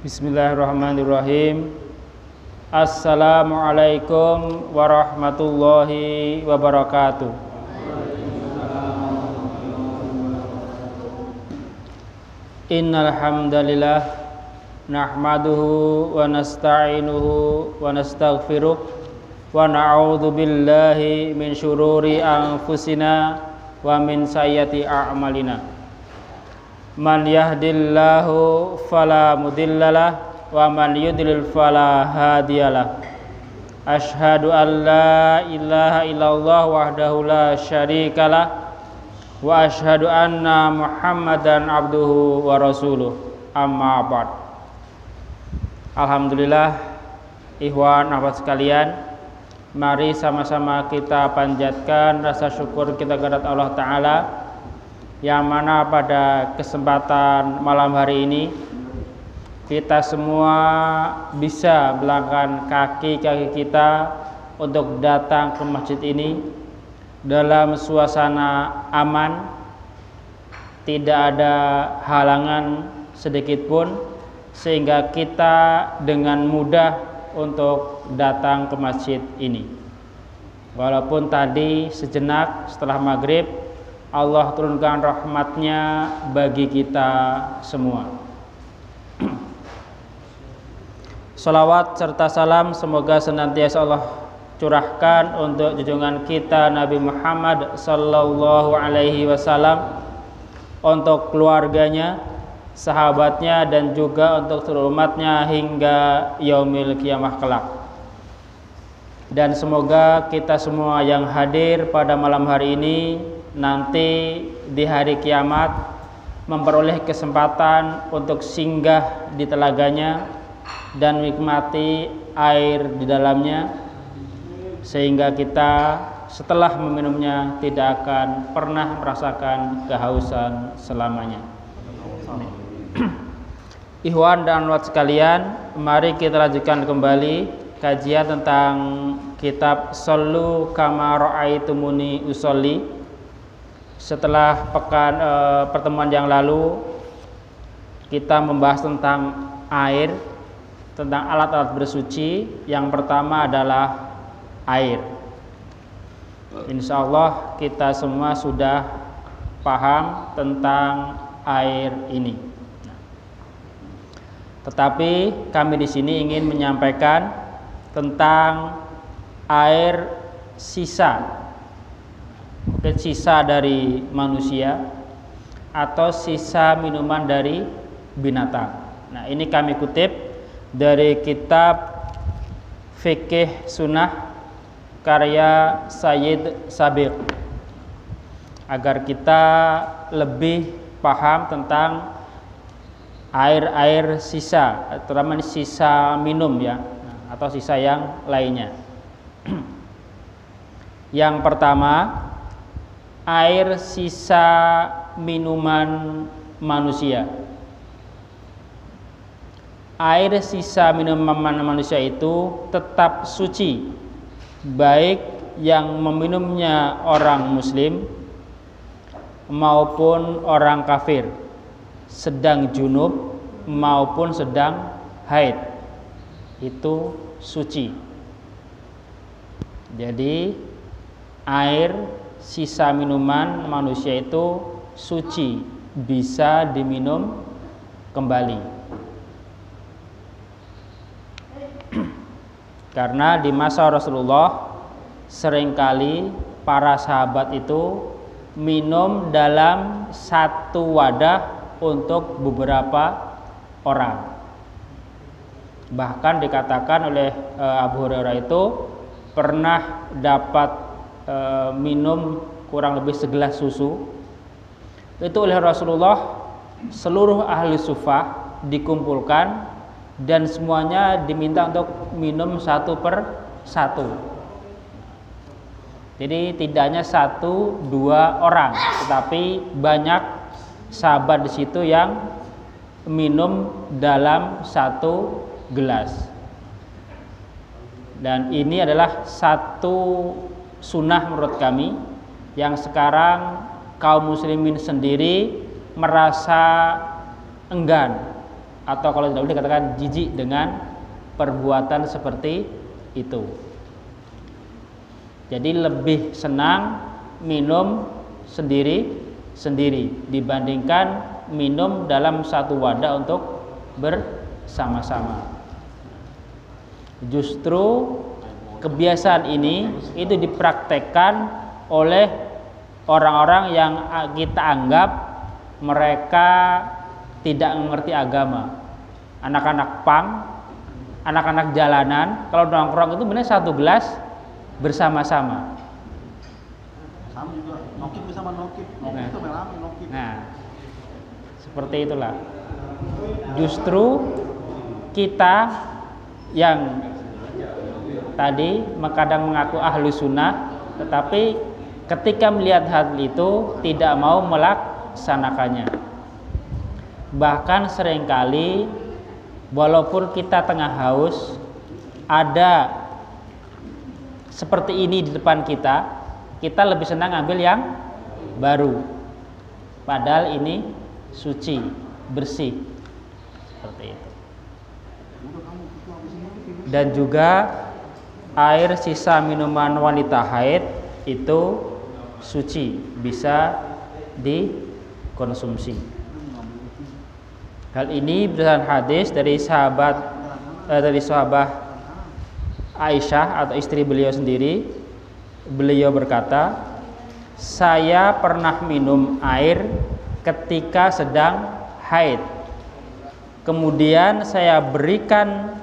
Bismillahirrahmanirrahim. Assalamualaikum warahmatullahi wabarakatuh. Innal hamdalillah nahmaduhu wa nasta'inuhu wa nastaghfiruh wa na'udzu billahi min syururi anfusina wa min sayyiati a'malina. Man yahdillahu fala mudhillalah wa man yudlil fala hadiyalah. Asyhadu an la ilaha illallah wahdahu la syarikalah wa asyhadu anna Muhammadan abduhu wa rasuluh. Amma ba'd. Alhamdulillah, ikhwan akhwat sekalian, mari sama-sama kita panjatkan rasa syukur kita kepada Allah Ta'ala, yang mana pada kesempatan malam hari ini kita semua bisa melangkahkan kaki-kaki kita untuk datang ke masjid ini dalam suasana aman, tidak ada halangan sedikit pun, sehingga kita dengan mudah untuk datang ke masjid ini. Walaupun tadi sejenak setelah maghrib Allah turunkan rahmatnya bagi kita semua. Salawat serta salam semoga senantiasa Allah curahkan untuk junjungan kita Nabi Muhammad sallallahu alaihi wasallam, untuk keluarganya, sahabatnya, dan juga untuk seluruh umatnya hingga yaumil qiyamah kelak. Dan semoga kita semua yang hadir pada malam hari ini nanti di hari kiamat memperoleh kesempatan untuk singgah di telaganya dan menikmati air di dalamnya, sehingga kita setelah meminumnya tidak akan pernah merasakan kehausan selamanya. Ikhwan dan akhwat sekalian, mari kita lanjutkan kembali kajian tentang kitab Shollu Kama Ra'aitumuni Usolli. Setelah pertemuan yang lalu kita membahas tentang air, tentang alat-alat bersuci. Yang pertama adalah air. Insya Allah kita semua sudah paham tentang air ini. Tetapi kami di sini ingin menyampaikan tentang air sisa. Mungkin sisa dari manusia atau sisa minuman dari binatang. Nah, ini kami kutip dari kitab Fikih Sunnah karya Sayyid Sabiq, agar kita lebih paham tentang air-air sisa, terutama sisa minum ya, atau sisa yang lainnya. Yang pertama, air sisa minuman manusia. Air sisa minuman manusia itu tetap suci, baik yang meminumnya orang muslim maupun orang kafir, sedang junub maupun sedang haid, itu suci. Jadi air sisa minuman manusia itu suci, bisa diminum kembali. Karena di masa Rasulullah seringkali para sahabat itu minum dalam satu wadah untuk beberapa orang. Bahkan dikatakan oleh Abu Hurairah itu pernah dapat minum kurang lebih segelas susu. Itu oleh Rasulullah seluruh ahli sufah dikumpulkan dan semuanya diminta untuk minum satu per satu. Jadi tidak hanya satu dua orang, tetapi banyak sahabat di situ yang minum dalam satu gelas. Dan ini adalah satu sunnah menurut kami yang sekarang kaum muslimin sendiri merasa enggan atau kalau tidak boleh dikatakan jijik dengan perbuatan seperti itu. Jadi lebih senang minum sendiri dibandingkan minum dalam satu wadah untuk bersama-sama. Justru kebiasaan ini itu dipraktekkan oleh orang-orang yang kita anggap mereka tidak mengerti agama. Anak-anak pang, anak-anak jalanan, kalau nongkrong itu benar satu gelas bersama-sama. Sama juga, nokip bisa nokip, nokip itu melami nokip. Nah, seperti itulah. Justru kita yang tadi kadang mengaku ahlu sunnah, tetapi ketika melihat hal itu tidak mau melaksanakannya. Bahkan seringkali walaupun kita tengah haus, ada seperti ini di depan kita lebih senang ambil yang baru. Padahal ini suci, bersih. Seperti itu. Dan juga air sisa minuman wanita haid itu suci, bisa dikonsumsi. Hal ini berdasarkan hadis dari sahabat Aisyah atau istri beliau sendiri. Beliau berkata, saya pernah minum air ketika sedang haid. Kemudian saya berikan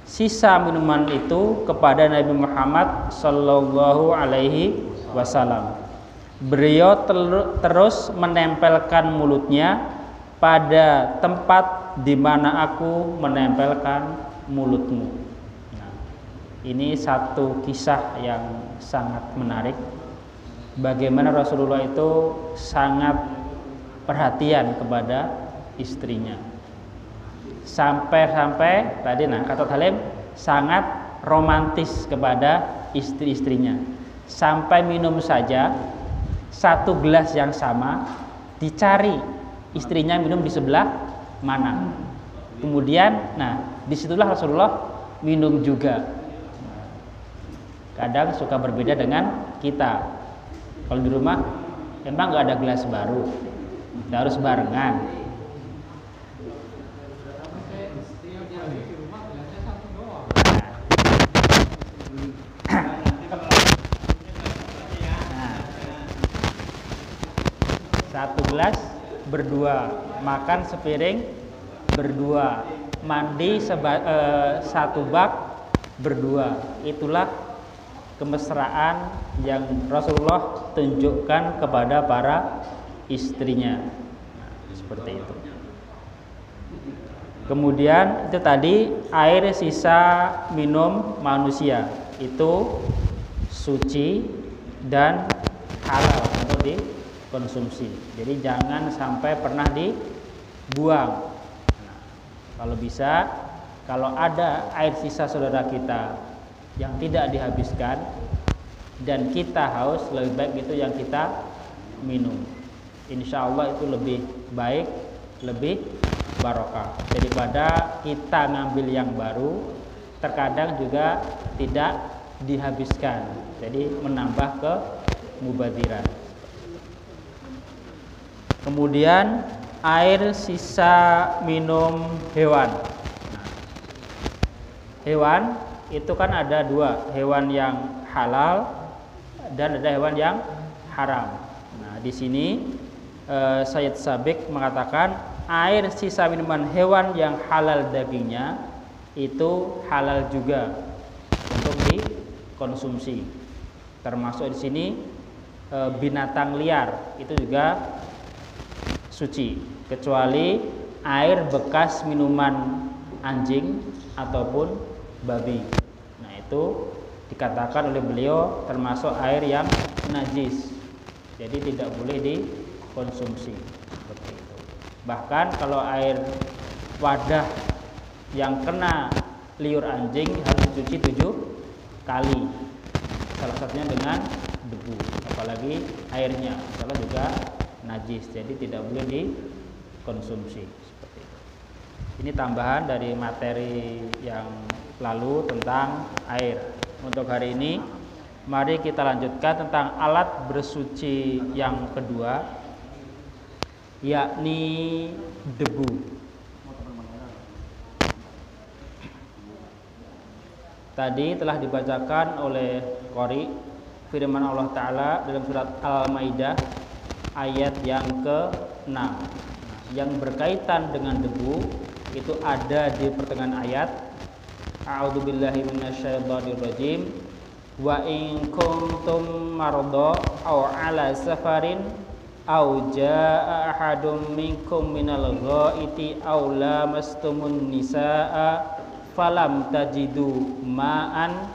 sisa minuman itu kepada Nabi Muhammad Sallallahu Alaihi Wasallam. Beliau terus menempelkan mulutnya pada tempat di mana aku menempelkan mulutmu. Nah, ini satu kisah yang sangat menarik. Bagaimana Rasulullah itu sangat perhatian kepada istrinya. Sampai tadi kata Halim sangat romantis kepada istri-istrinya. Sampai minum saja satu gelas yang sama dicari istrinya minum di sebelah mana. Kemudian, disitulah Rasulullah minum juga. Kadang suka berbeda dengan kita. Kalau di rumah emang nggak ada gelas baru, harus barengan. Satu gelas berdua, makan sepiring berdua, mandi satu bak berdua. Itulah kemesraan yang Rasulullah tunjukkan kepada para istrinya. Seperti itu. Kemudian itu tadi air sisa minum manusia itu suci dan halal untuk dikonsumsi. Jadi jangan sampai pernah dibuang. Kalau bisa, kalau ada air sisa saudara kita yang tidak dihabiskan dan kita haus, lebih baik itu yang kita minum. Insya Allah itu lebih baik, lebih barokah daripada kita ngambil yang baru, terkadang juga tidak dihabiskan, jadi menambah kemubadziran. Kemudian air sisa minum hewan. Hewan itu kan ada dua, hewan yang halal dan ada hewan yang haram. Nah, di sini Sayyid Sabiq mengatakan air sisa minuman hewan yang halal dagingnya itu halal juga untuk dikonsumsi. Termasuk di sini binatang liar itu juga suci, kecuali air bekas minuman anjing ataupun babi. Nah, itu dikatakan oleh beliau termasuk air yang najis, jadi tidak boleh dikonsumsi. Seperti itu. Bahkan kalau air wadah yang kena liur anjing harus dicuci 7 kali, salah satunya dengan debu, apalagi airnya, kalau juga najis, jadi tidak boleh dikonsumsi seperti itu. Ini tambahan dari materi yang lalu tentang air. Untuk hari ini mari kita lanjutkan tentang alat bersuci yang kedua, yakni debu. Tadi telah dibacakan oleh Qori firman Allah Ta'ala dalam surat Al-Maidah ayat yang ke-6. Yang berkaitan dengan debu itu ada di pertengahan ayat. A'udzubillahi minasyaitonirrajim. Wa in kuntum marada aw ala safarin aw jaa ahadum minkum minal ghaiti aw lamastumun nisaa falam tajidu ma'an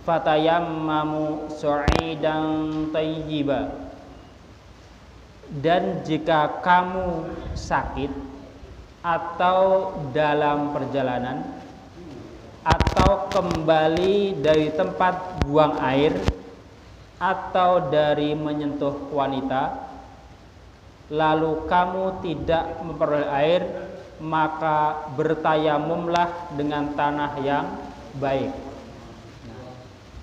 fatayammamu su'idan tayyiba. Dan jika kamu sakit atau dalam perjalanan atau kembali dari tempat buang air atau dari menyentuh wanita, lalu kamu tidak memperoleh air, maka bertayamumlah dengan tanah yang baik.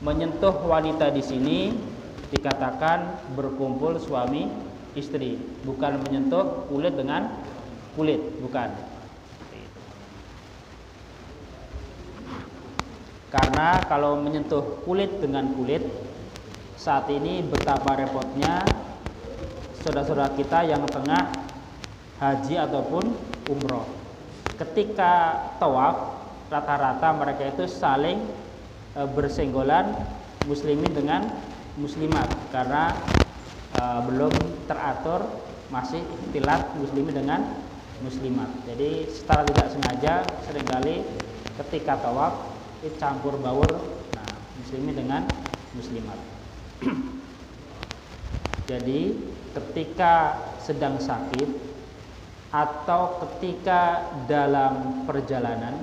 Menyentuh wanita di sini dikatakan berkumpul suami istri, bukan menyentuh kulit dengan kulit, bukan. Karena kalau menyentuh kulit dengan kulit, saat ini betapa repotnya saudara-saudara kita yang tengah haji ataupun umroh. Ketika tawaf, rata-rata mereka itu saling bersenggolan muslimin dengan muslimat, karena belum teratur, masih ikhtilat muslimin dengan muslimat. Jadi secara tidak sengaja seringkali ketika tawaf campur baur muslimin dengan muslimat. Jadi ketika sedang sakit atau ketika dalam perjalanan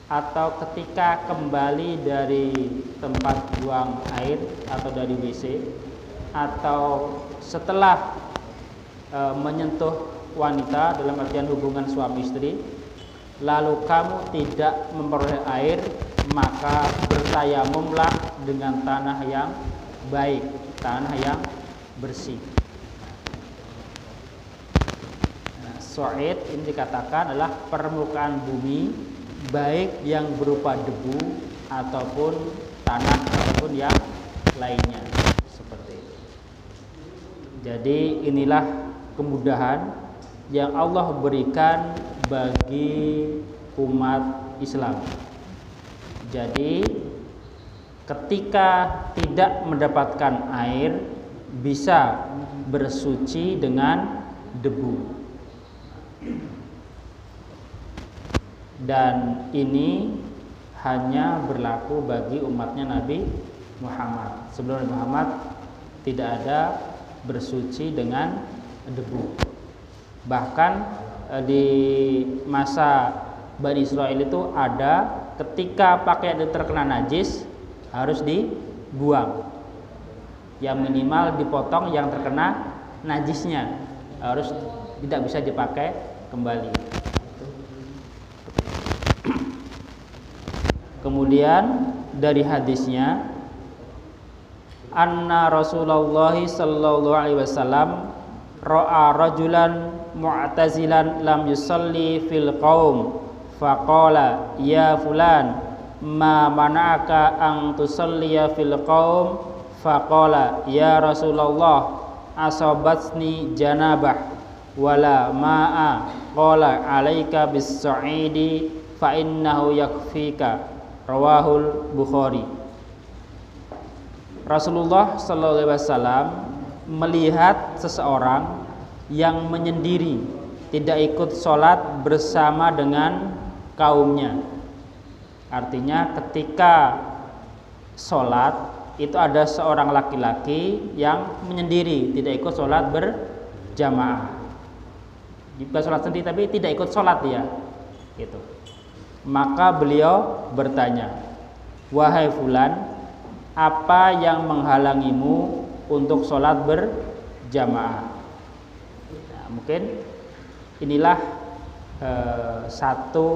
atau ketika kembali dari tempat buang air atau dari WC atau setelah menyentuh wanita dalam artian hubungan suami istri, lalu kamu tidak memperoleh air, maka bertayamumlah dengan tanah yang baik, tanah yang bersih. Su'id ini dikatakan adalah permukaan bumi, baik yang berupa debu ataupun tanah ataupun yang lainnya, seperti itu. Jadi inilah kemudahan yang Allah berikan bagi umat Islam. Jadi ketika tidak mendapatkan air, bisa bersuci dengan debu. Dan ini hanya berlaku bagi umatnya Nabi Muhammad. Sebelum Nabi Muhammad tidak ada bersuci dengan debu. Bahkan di masa Bani Israel itu ada ketika pakaian itu terkena najis harus dibuang. Yang minimal dipotong yang terkena najisnya, harus tidak bisa dipakai kembali. Kemudian dari hadisnya, anna Rasulullah sallallahu alaihi wasallam ra'a rajulan mu'tazilan lam yusalli fil qaum faqala ya fulan ma mana'aka an tusalliya fil qaum faqala ya Rasulullah asabatni janabah wala ma'a qala alaika bis sa'idi fa innahu yakfika. Rawahul Bukhari. Rasulullah sallallahu alaihi wasallam melihat seseorang yang menyendiri, tidak ikut sholat bersama dengan kaumnya. Artinya ketika sholat itu ada seorang laki-laki yang menyendiri, tidak ikut sholat berjamaah. Bukan sholat sendiri tapi tidak ikut sholat dia, gitu. Maka beliau bertanya, wahai fulan, apa yang menghalangimu untuk sholat berjamaah? Nah, mungkin inilah satu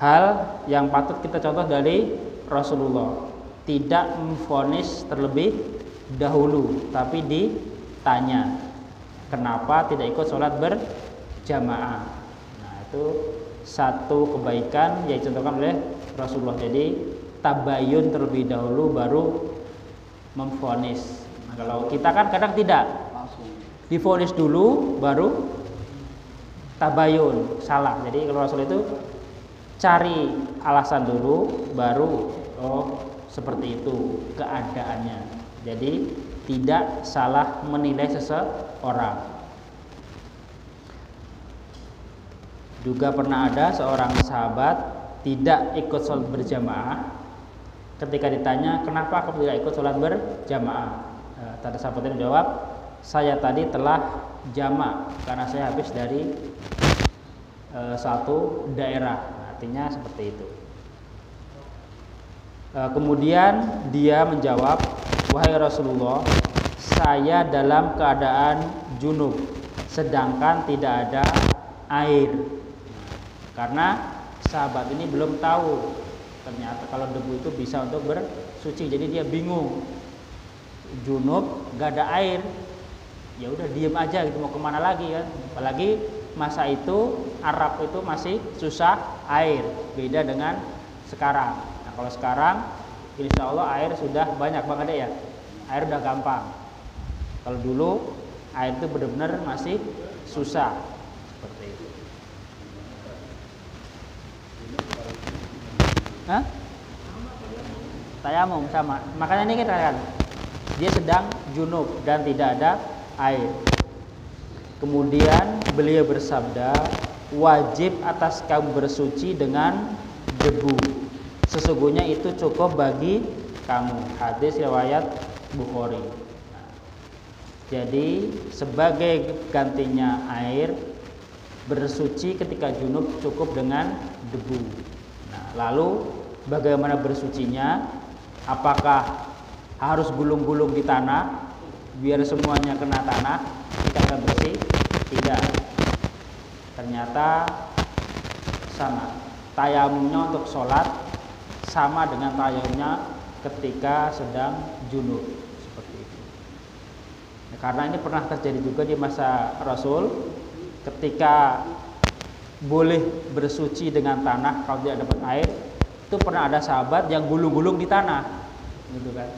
hal yang patut kita contoh dari Rasulullah, tidak memvonis terlebih dahulu, tapi ditanya kenapa tidak ikut sholat berjamaah. Nah, itu satu kebaikan yang dicontohkan oleh Rasulullah. Jadi tabayun terlebih dahulu baru memvonis. Nah, kalau kita kan kadang tidak, divonis dulu baru tabayun, salah. Jadi kalau Rasul itu cari alasan dulu baru seperti itu keadaannya. Jadi tidak salah menilai seseorang. Juga pernah ada seorang sahabat tidak ikut sholat berjamaah. Ketika ditanya kenapa kamu tidak ikut sholat berjamaah, tadi sahabat ini menjawab, saya tadi telah jamak karena saya habis dari satu daerah. Artinya seperti itu. Kemudian dia menjawab, wahai Rasulullah, saya dalam keadaan junub sedangkan tidak ada air. Karena sahabat ini belum tahu ternyata kalau debu itu bisa untuk bersuci, jadi dia bingung, junub gak ada air, ya udah diem aja gitu, mau kemana lagi kan. Apalagi masa itu Arab itu masih susah air, beda dengan sekarang. Nah, kalau sekarang insya Allah air sudah banyak banget ya, air udah gampang. Kalau dulu air itu benar-benar masih susah seperti itu. Hah? Tayamum sama. Makanya ini kita kan dia sedang junub dan tidak ada air. Kemudian beliau bersabda, wajib atas kamu bersuci dengan debu. Sesungguhnya itu cukup bagi kamu. Hadis riwayat Bukhari. Jadi sebagai gantinya air, bersuci ketika junub cukup dengan debu. Nah, lalu bagaimana bersucinya? Apakah harus gulung-gulung di tanah biar semuanya kena tanah kita bersih? Tidak. Ternyata sama. Tayamumnya untuk sholat sama dengan tayamumnya ketika sedang junub, seperti itu. Nah, karena ini pernah terjadi juga di masa Rasul, ketika boleh bersuci dengan tanah kalau tidak dapat air, itu pernah ada sahabat yang gulung-gulung di tanah, gitu kan.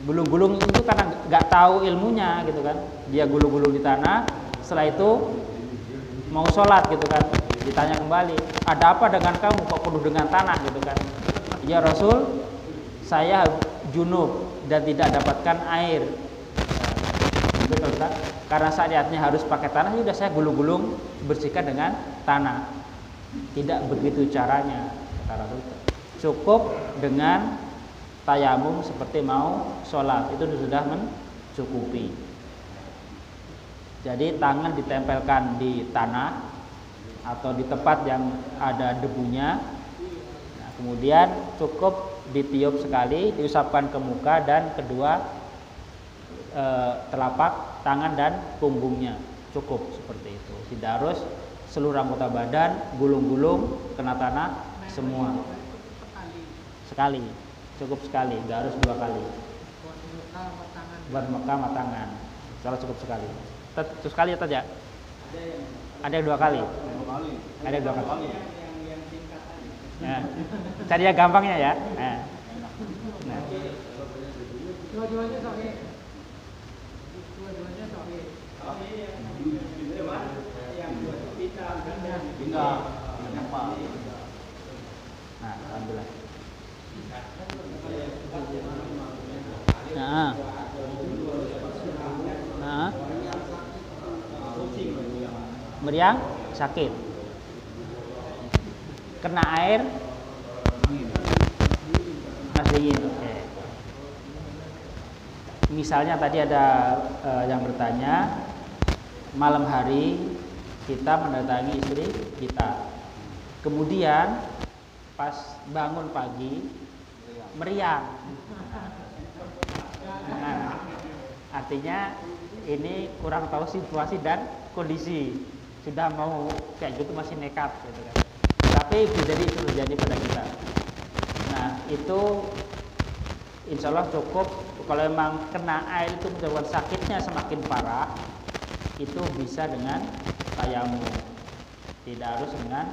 Gulung-gulung itu karena nggak tahu ilmunya, gitu kan. Dia gulung-gulung di tanah, setelah itu mau sholat, gitu kan. Ditanya kembali, ada apa dengan kamu kok penuh dengan tanah, gitu kan. Ya Rasul, saya junub dan tidak dapatkan air. Betul kan? Karena syariatnya harus pakai tanah, sudah saya gulung-gulung bersihkan dengan tanah. Tidak begitu caranya, kata Rasul. Cukup dengan tayamum seperti mau sholat, itu sudah mencukupi. Jadi tangan ditempelkan di tanah atau di tempat yang ada debunya. Nah, kemudian cukup ditiup sekali, diusapkan ke muka dan kedua telapak tangan dan punggungnya, cukup seperti itu. Tidak harus seluruh anggota badan gulung-gulung kena tanah semua. Sekali, cukup sekali, nggak harus 2 kali. Buat muka sama tangan, kalau cukup sekali. Itu sekali atau tidak? Ada yang 2 kali. Ada yang 2 kali. Ya. Cari yang gampangnya ya. Nah. Dua-duanya sahih. Nah, alhamdulillah. Meriang sakit, kena air panas dingin. Misalnya tadi ada yang bertanya, malam hari kita mendatangi istri kita, kemudian pas bangun pagi meriang. Nah, Artinya ini kurang tahu situasi dan kondisi, sudah mau kayak gitu masih nekat gitu kan. Tapi jadi itu terjadi pada kita. Nah itu insya Allah cukup. Kalau memang kena air itu menyebabkan sakitnya semakin parah, itu bisa dengan tayamum, tidak harus dengan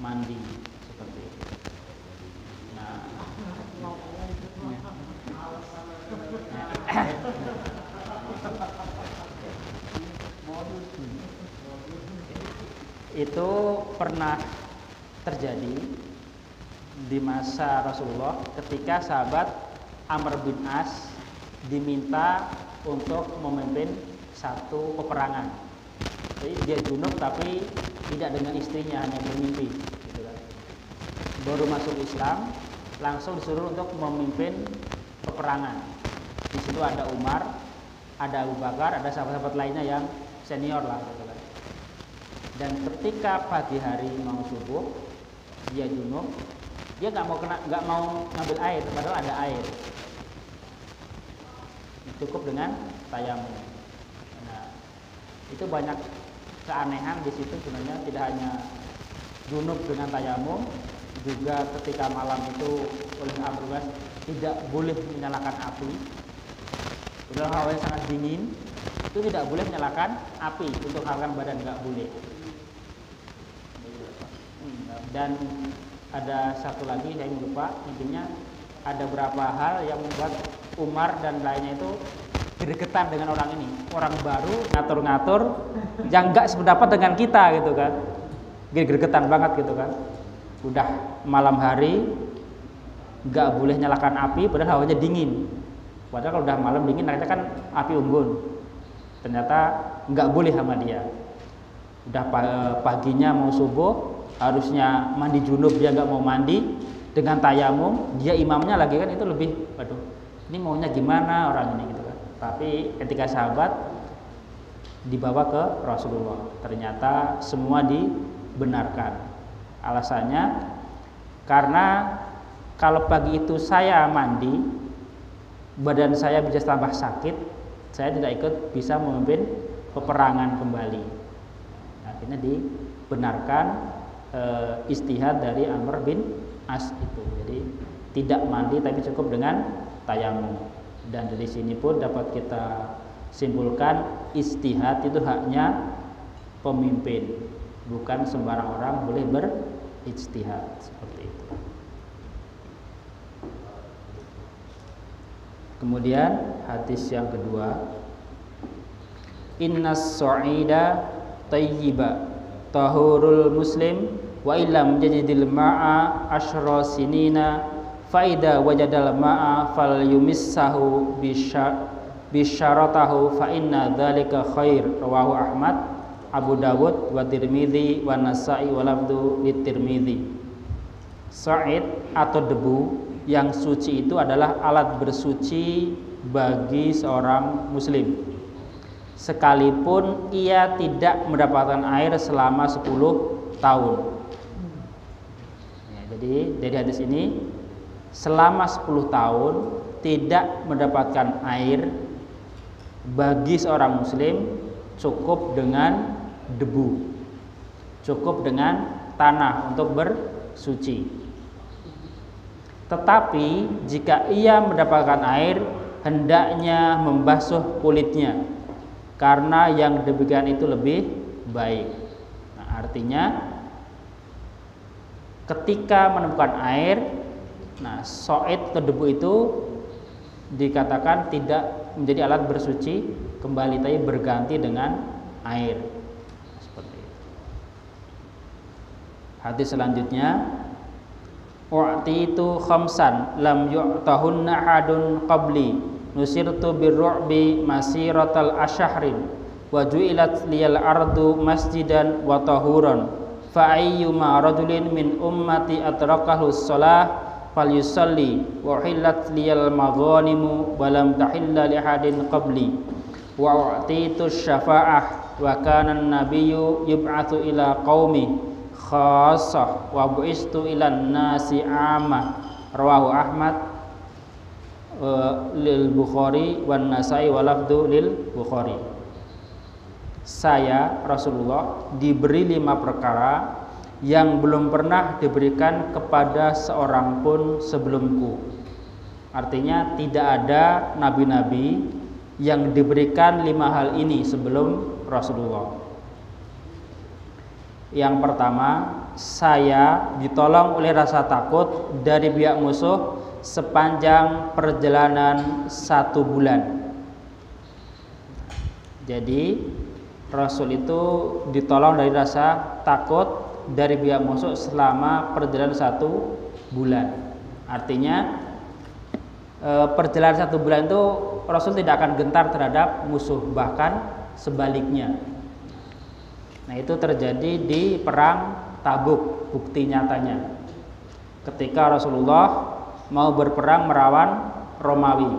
mandi seperti itu. Nah, itu pernah terjadi di masa Rasulullah ketika sahabat Amr bin As diminta untuk memimpin satu peperangan. Jadi dia junub tapi tidak dengan istrinya, hanya bermimpi gitu kan. Baru masuk Islam langsung disuruh untuk memimpin peperangan. Di situ ada Umar, ada Abu Bakar, ada sahabat-sahabat lainnya yang senior lah gitu kan. Dan ketika pagi hari mau subuh, dia junub, dia nggak mau ngambil air, padahal ada air. Cukup dengan tayamum. Nah, itu banyak keanehan di situ sebenarnya, tidak hanya junub dengan tayamum, juga ketika malam itu oleh Amr bin As tidak boleh menyalakan api. Udah hawanya sangat dingin, itu tidak boleh menyalakan api untuk hangatkan badan, nggak boleh. Dan ada satu lagi saya lupa, intinya ada beberapa hal yang membuat Umar dan lainnya itu gregetan dengan orang ini, orang baru ngatur-ngatur yang nggak sependapat dengan kita gitu kan, gregetan banget gitu kan. Udah malam hari nggak boleh nyalakan api, padahal hawanya dingin. Padahal kalau udah malam dingin, ternyata kan api unggun. Ternyata nggak boleh sama dia. Udah paginya mau subuh, harusnya mandi junub, dia nggak mau mandi dengan tayamum, dia imamnya lagi kan, itu lebih, waduh, ini maunya gimana orang ini gitu kan. Tapi ketika sahabat dibawa ke Rasulullah, ternyata semua dibenarkan. Alasannya karena kalau pagi itu saya mandi, badan saya bisa tambah sakit, saya tidak ikut bisa memimpin peperangan kembali. Akhirnya dibenarkan istihad dari Amr bin As itu. Jadi tidak mandi tapi cukup dengan tayamum. Dan dari sini pun dapat kita simpulkan istihad itu haknya pemimpin, bukan sembarang orang boleh berijtihad seperti itu. Kemudian hadis yang kedua, innas su'ida tayyiba tahurul muslim wa illam yajidil ma'a asyra sinina fa idza wajadal ma'a falyumissahu bisyaratahu fa inna dzalika khair. Rawahu Ahmad, Abu Dawud wa Tirmidzi wa Nasa'i wa lafdhu liTirmidzi. Sa'id atau debu yang suci itu adalah alat bersuci bagi seorang muslim, sekalipun ia tidak mendapatkan air selama 10 tahun. Ya, jadi dari hadis ini, selama 10 tahun tidak mendapatkan air bagi seorang muslim cukup dengan debu, cukup dengan tanah untuk bersuci. Tetapi jika ia mendapatkan air, hendaknya membasuh kulitnya, karena yang demikian itu lebih baik. Nah, artinya ketika menemukan air, nah so'id atau debu itu dikatakan tidak menjadi alat bersuci kembali, tapi berganti dengan air. Seperti itu. Hadis selanjutnya, u'titu khamsan lam yu'tahunna hadun qabli nusirtu birru'bi masiratal asyahrin wa ju'ilat liyal ardu masjidan wa tahuran fa ayyuma rajulin min ummati atrakahu shalah falyusalli wa hillat liyal maghanimu wa lam tahilla li hadin qabli wa u'titu syafa'ah wa kana an-nabiyyu yub'atsu ila qaumi khassah wa bu'istu ilan nasi amah. Rawahu Ahmad lil Bukhari wan Nasai wa lafdhu lil Bukhari. Saya Rasulullah diberi 5 perkara yang belum pernah diberikan kepada seorang pun sebelumku. Artinya tidak ada nabi-nabi yang diberikan 5 hal ini sebelum Rasulullah. Yang pertama, saya ditolong oleh rasa takut dari pihak musuh sepanjang perjalanan 1 bulan. Jadi Rasul itu ditolong dari rasa takut dari pihak musuh selama perjalanan 1 bulan. Artinya perjalanan 1 bulan itu Rasul tidak akan gentar terhadap musuh, bahkan sebaliknya. Nah, itu terjadi di perang Tabuk, bukti nyatanya. Ketika Rasulullah mau berperang melawan Romawi.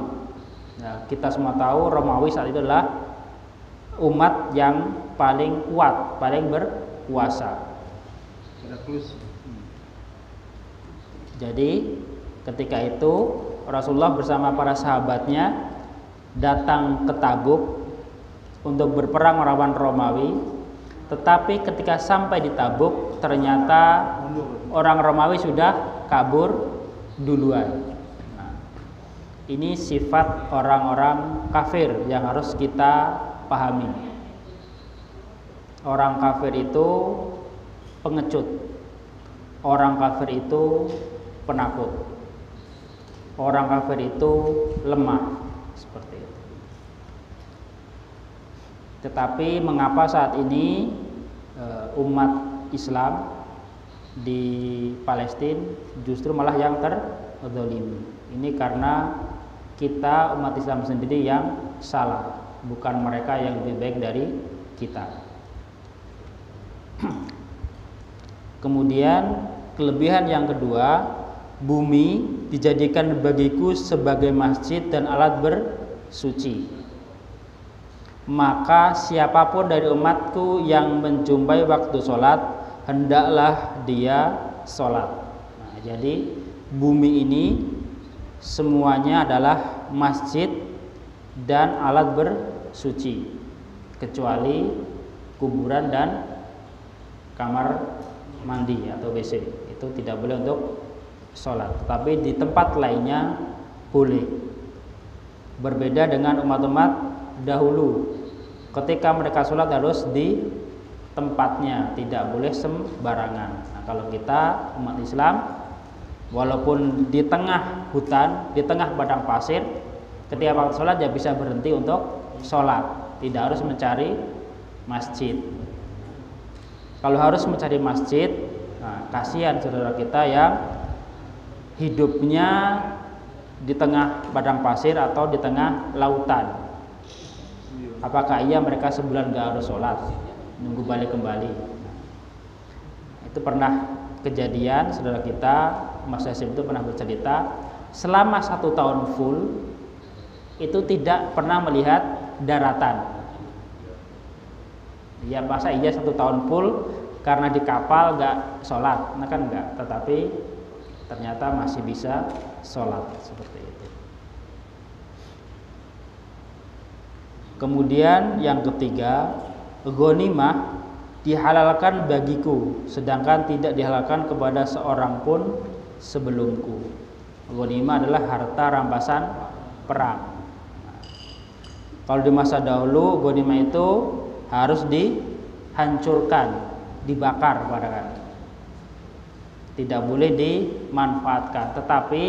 Nah, kita semua tahu Romawi saat itu adalah umat yang paling kuat, paling berkuasa. Jadi ketika itu Rasulullah bersama para sahabatnya datang ke Tabuk untuk berperang melawan Romawi. Tetapi ketika sampai di Tabuk, ternyata orang Romawi sudah kabur duluan. Nah, ini sifat orang-orang kafir yang harus kita pahami. Orang kafir itu pengecut. Orang kafir itu penakut. Orang kafir itu lemah. Seperti itu. Tetapi mengapa saat ini umat Islam di Palestina justru malah yang terzalimi? Ini karena kita umat Islam sendiri yang salah, bukan mereka yang lebih baik dari kita. Kemudian kelebihan yang kedua, bumi dijadikan bagiku sebagai masjid dan alat bersuci. Maka siapapun dari umatku yang menjumpai waktu sholat, hendaklah dia sholat. Nah, jadi bumi ini semuanya adalah masjid dan alat bersuci, kecuali kuburan dan kamar mandi atau WC. Itu tidak boleh untuk sholat. Tapi di tempat lainnya boleh. Berbeda dengan umat-umat dahulu. Ketika mereka sholat harus di tempatnya, tidak boleh sembarangan. Nah, kalau kita umat Islam, walaupun di tengah hutan, di tengah padang pasir, ketika waktu sholat ya bisa berhenti untuk sholat, tidak harus mencari masjid. Kalau harus mencari masjid, nah, kasihan saudara kita yang hidupnya di tengah padang pasir atau di tengah lautan. Apakah iya mereka sebulan gak harus sholat, nunggu balik kembali? Itu pernah kejadian, saudara kita Mas Yasin itu pernah bercerita, selama 1 tahun full itu tidak pernah melihat daratan. Ya masa iya 1 tahun full karena di kapal gak sholat? Nah kan enggak, tetapi ternyata masih bisa sholat seperti itu. Kemudian yang ketiga, ghanimah dihalalkan bagiku, sedangkan tidak dihalalkan kepada seorang pun sebelumku. Ghanimah adalah harta rampasan perang. Kalau di masa dahulu ghanimah itu harus dihancurkan, dibakar, tidak boleh dimanfaatkan. Tetapi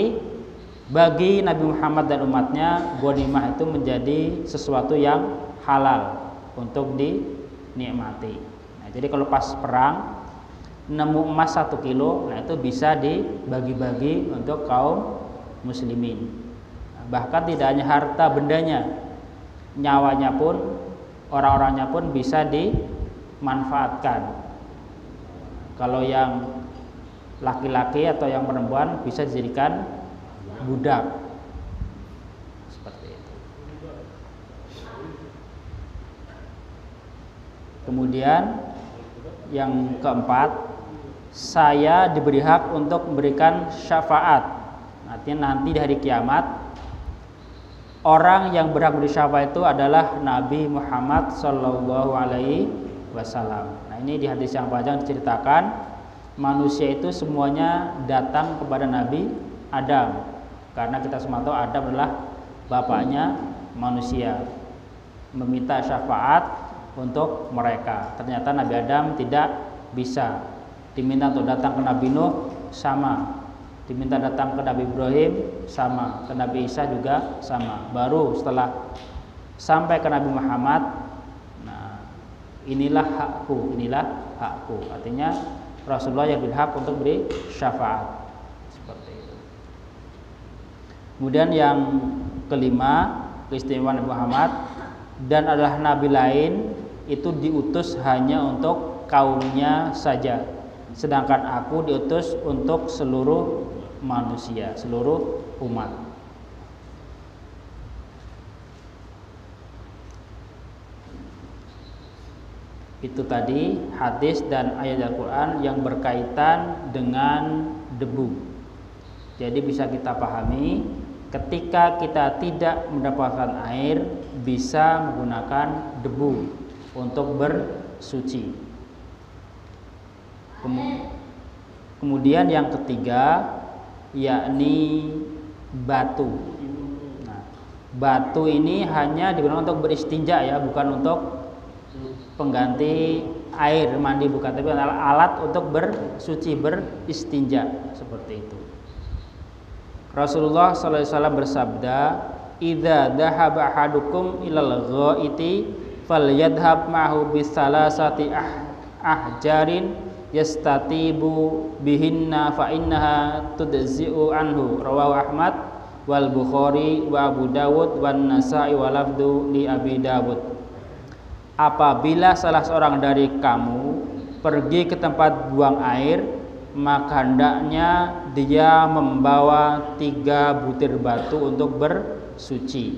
bagi Nabi Muhammad dan umatnya, ghanimah itu menjadi sesuatu yang halal untuk dinikmati. Nah, jadi kalau pas perang nemu emas 1 kilo, nah itu bisa dibagi-bagi untuk kaum muslimin. Bahkan tidak hanya harta bendanya, nyawanya pun, orang-orangnya pun bisa dimanfaatkan. Kalau yang laki-laki atau yang perempuan bisa dijadikan budak. Seperti itu. Kemudian yang keempat, saya diberi hak untuk memberikan syafaat. Artinya nanti di hari kiamat orang yang berhak beri syafaat itu adalah Nabi Muhammad Sallallahu Alaihi Wasallam. Nah, ini di hadis yang panjang diceritakan manusia itu semuanya datang kepada Nabi Adam, karena kita semua tahu Adam adalah bapaknya manusia, meminta syafaat untuk mereka. Ternyata Nabi Adam tidak bisa. Diminta untuk datang ke Nabi Nuh, sama. Diminta datang ke Nabi Ibrahim, sama. Ke Nabi Isa juga sama. Baru setelah sampai ke Nabi Muhammad, nah, inilah hakku, inilah hakku. Artinya Rasulullah yang berhak untuk beri syafaat. Seperti itu. Kemudian yang kelima, keistimewaan Nabi Muhammad dan adalah nabi lain itu diutus hanya untuk kaumnya saja, sedangkan aku diutus untuk seluruh manusia, seluruh umat. Itu tadi hadis dan ayat Al-Quran yang berkaitan dengan debu. Jadi bisa kita pahami, ketika kita tidak mendapatkan air, bisa menggunakan debu untuk bersuci. Kemudian yang ketiga, yakni batu. Nah, batu ini hanya digunakan untuk beristinja ya, bukan untuk pengganti air mandi, bukan, tapi alat untuk bersuci, beristinja, seperti itu. Rasulullah SAW bersabda, "Idza dhahaba ahadukum ilal ghaiti falyadhhab ma'hu bisalasati ahjarin yastatibu bihinna fa innaha tudzi'u anhu." Rawahu Ahmad wal Bukhari wa Abu Dawud wan Nasa'i wa lafdhu li Abi Dawud. Apabila salah seorang dari kamu pergi ke tempat buang air, maka hendaknya dia membawa 3 butir batu untuk bersuci.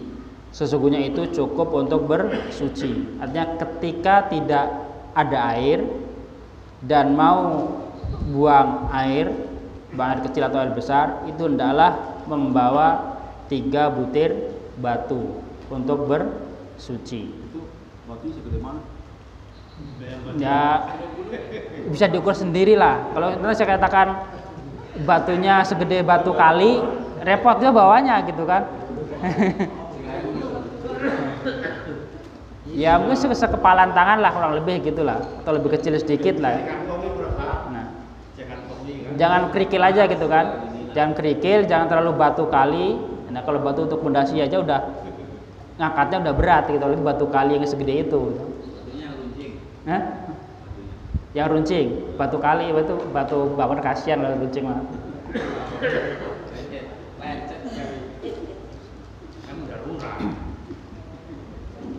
Sesungguhnya itu cukup untuk bersuci. Artinya ketika tidak ada air dan mau buang air kecil atau air besar, itu hendaklah membawa 3 butir batu untuk bersuci. Itu batu segede mana? Ya bisa diukur sendiri lah. Kalau nanti saya katakan batunya segede batu kali, repot dia bawanya gitu kan. Ya mungkin sekepalan tangan lah kurang lebih gitulah, atau lebih kecil sedikit lah. Nah, jangan kerikil aja gitu kan. Jangan kerikil, jangan terlalu batu kali. Nah, kalau batu untuk pondasi aja udah ngangkatnya udah berat gitu, lagi batu kali yang segede itu. Hah? Yang runcing, batu kali, batu bangun, kasihan kalau runcing mah.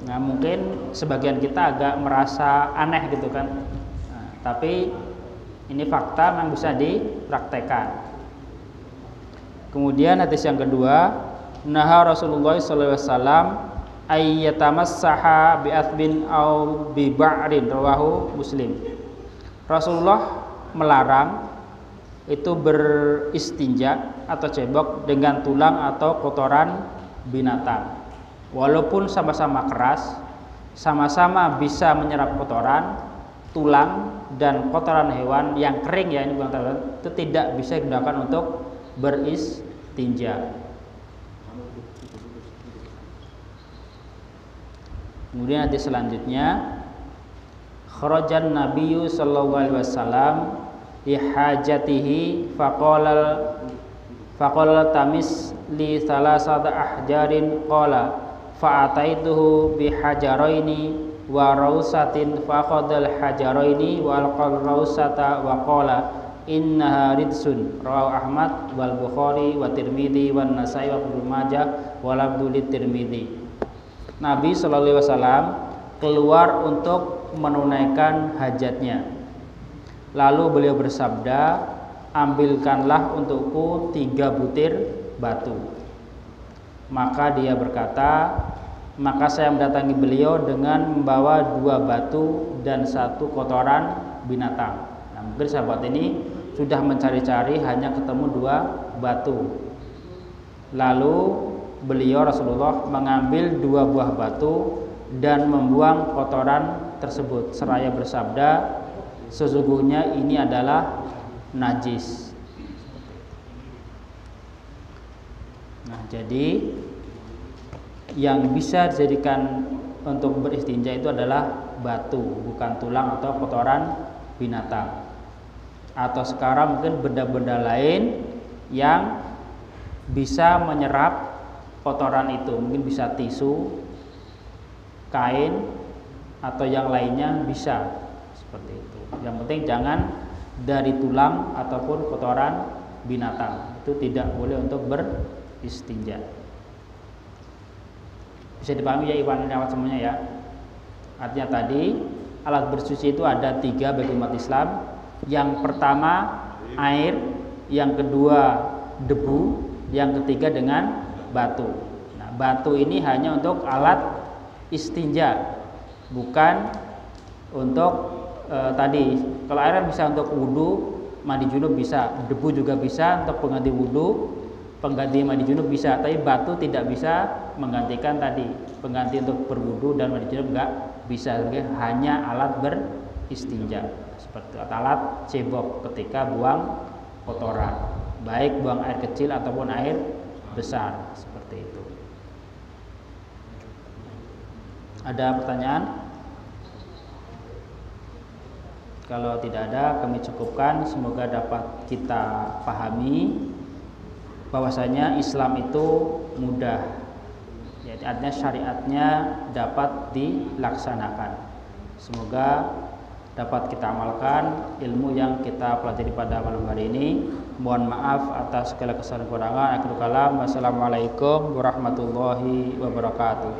Nah, mungkin sebagian kita agak merasa aneh gitu kan. Nah, tapi ini fakta yang bisa dipraktekkan. Kemudian hadis yang kedua, naha Rasulullah SAW ayyatamassaha bi'athbin au bi ba'rin, rawahu Muslim. Rasulullah melarang itu beristinja atau cebok dengan tulang atau kotoran binatang. Walaupun sama-sama keras, sama-sama bisa menyerap kotoran, tulang dan kotoran hewan yang kering ya, ini bukan kotoran, itu tidak bisa digunakan untuk beristinja. Kemudian hadis selanjutnya, kharajan Nabiyyu sallallahu alaihi wasallam li hajatihi faqala tamis li salasata ahjarin qala fa'ataituhu bi hajaraini wa rausatin faqadal hajaraini wal rausata wa qala innaha ridsun, rawahu Ahmad wal Bukhari wa Tirmidzi wan Nasa'i wa Ibnu Majah wa lafdhu Tirmidzi. Nabi sallallahu alaihi wasallam keluar untuk menunaikan hajatnya. Lalu beliau bersabda, ambilkanlah untukku 3 butir batu. Maka dia berkata, maka saya mendatangi beliau dengan membawa 2 batu dan 1 kotoran binatang. Nah, mungkin sahabat ini sudah mencari-cari hanya ketemu 2 batu. Lalu beliau Rasulullah mengambil 2 buah batu dan membuang kotoran tersebut seraya bersabda, sesungguhnya ini adalah najis. Nah, jadi yang bisa dijadikan untuk beristinja itu adalah batu, bukan tulang atau kotoran binatang. Atau sekarang mungkin benda-benda lain yang bisa menyerap kotoran itu, mungkin bisa tisu, kain, atau yang lainnya bisa seperti itu. Yang penting jangan dari tulang ataupun kotoran binatang. Itu tidak boleh untuk beristinja. Bisa dipahami ya Iwan dan semuanya ya. Artinya tadi alat bersuci itu ada 3 bagi umat Islam. Yang pertama air, yang kedua debu, yang ketiga dengan batu. Nah, batu ini hanya untuk alat istinja, bukan untuk tadi. Kalau air bisa untuk wudhu, mandi junub bisa, debu juga bisa untuk pengganti wudhu, pengganti mandi junub bisa, tapi batu tidak bisa menggantikan tadi, pengganti untuk berwudhu dan mandi junub enggak bisa, hanya alat beristinja, seperti alat cebok ketika buang kotoran, baik buang air kecil ataupun air besar, seperti itu. Ada pertanyaan? Kalau tidak ada, kami cukupkan. Semoga dapat kita pahami bahwasanya Islam itu mudah, yaitu artinya syariatnya dapat dilaksanakan. Semoga dapat kita amalkan ilmu yang kita pelajari pada malam hari ini. Mohon maaf atas segala kesalahan kurangan. Akhirul kalam. Wassalamualaikum warahmatullahi wabarakatuh.